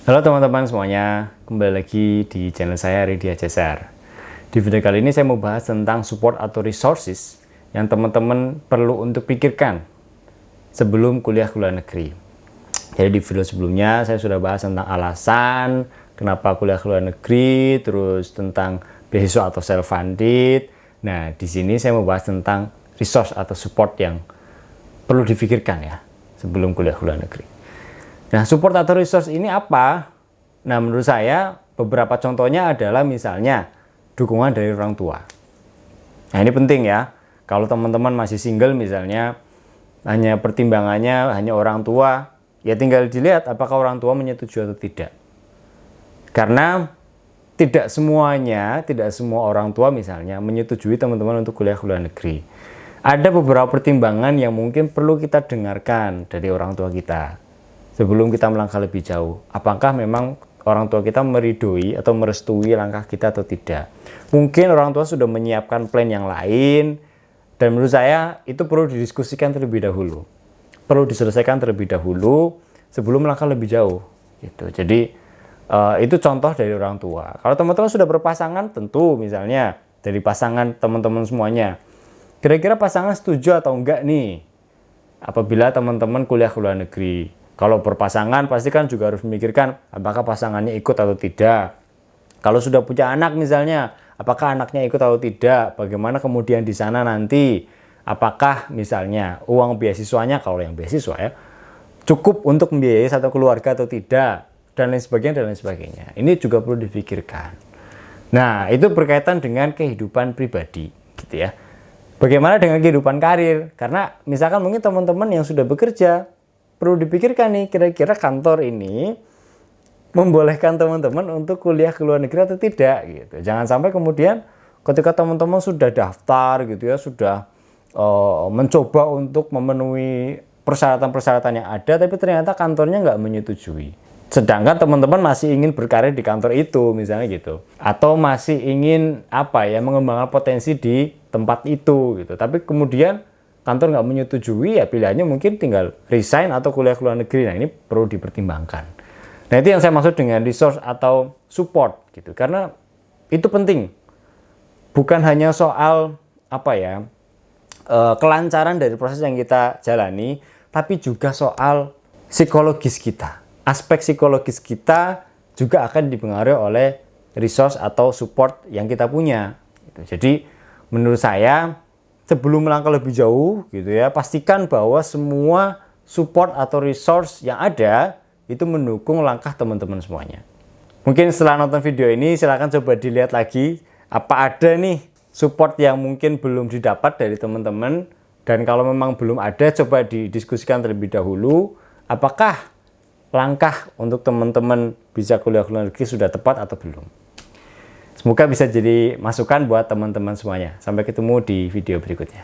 Halo teman-teman semuanya, kembali lagi di channel saya Ridya Cesar. Di video kali ini saya mau bahas tentang support atau resources yang teman-teman perlu untuk pikirkan sebelum kuliah ke luar negeri. Jadi di video sebelumnya saya sudah bahas tentang alasan kenapa kuliah ke luar negeri, terus tentang beasiswa atau self-funded. Nah, di sini saya mau bahas tentang resource atau support yang perlu difikirkan ya sebelum kuliah ke luar negeri. Nah, support atau resource ini apa? Nah, menurut saya beberapa contohnya adalah misalnya dukungan dari orang tua. Nah, ini penting ya. Kalau teman-teman masih single misalnya, hanya pertimbangannya hanya orang tua, ya tinggal dilihat apakah orang tua menyetujui atau tidak. Karena tidak semua orang tua misalnya menyetujui teman-teman untuk kuliah ke luar negeri. Ada beberapa pertimbangan yang mungkin perlu kita dengarkan dari orang tua kita sebelum kita melangkah lebih jauh. Apakah memang orang tua kita meridoi atau merestui langkah kita atau tidak? Mungkin orang tua sudah menyiapkan plan yang lain, dan menurut saya itu perlu didiskusikan terlebih dahulu. Perlu diselesaikan terlebih dahulu sebelum melangkah lebih jauh. Gitu. Jadi itu contoh dari orang tua. Kalau teman-teman sudah berpasangan, tentu misalnya dari pasangan teman-teman semuanya, kira-kira pasangan setuju atau enggak nih apabila teman-teman kuliah ke luar negeri. Kalau berpasangan pasti kan juga harus memikirkan apakah pasangannya ikut atau tidak. Kalau sudah punya anak misalnya, apakah anaknya ikut atau tidak? Bagaimana kemudian di sana nanti? Apakah misalnya uang beasiswanya, kalau yang beasiswa ya, cukup untuk membiayai satu keluarga atau tidak? Dan lain sebagainya, dan lain sebagainya. Ini juga perlu difikirkan. Nah, itu berkaitan dengan kehidupan pribadi, gitu ya. Bagaimana dengan kehidupan karir? Karena misalkan mungkin teman-teman yang sudah bekerja, perlu dipikirkan nih, kira-kira kantor ini membolehkan teman-teman untuk kuliah ke luar negeri atau tidak gitu. Jangan sampai kemudian ketika teman-teman sudah daftar gitu ya, sudah mencoba untuk memenuhi persyaratan-persyaratan yang ada, tapi ternyata kantornya nggak menyetujui. Sedangkan teman-teman masih ingin berkarir di kantor itu misalnya gitu. Atau masih ingin mengembangkan potensi di tempat itu gitu. Tapi kemudian kantor nggak menyetujui, ya pilihannya mungkin tinggal resign atau kuliah ke luar negeri. Nah, ini perlu dipertimbangkan. Nah, itu yang saya maksud dengan resource atau support gitu. Karena itu penting. Bukan hanya soal kelancaran dari proses yang kita jalani, tapi juga soal psikologis kita. Aspek psikologis kita juga akan dipengaruhi oleh resource atau support yang kita punya. Jadi menurut saya sebelum melangkah lebih jauh gitu ya, pastikan bahwa semua support atau resource yang ada itu mendukung langkah teman-teman semuanya. Mungkin setelah nonton video ini silahkan coba dilihat lagi apa ada nih support yang mungkin belum didapat dari teman-teman, dan kalau memang belum ada coba didiskusikan terlebih dahulu apakah langkah untuk teman-teman bisa kuliah ke luar negeri sudah tepat atau belum. Semoga bisa jadi masukan buat teman-teman semuanya. Sampai ketemu di video berikutnya.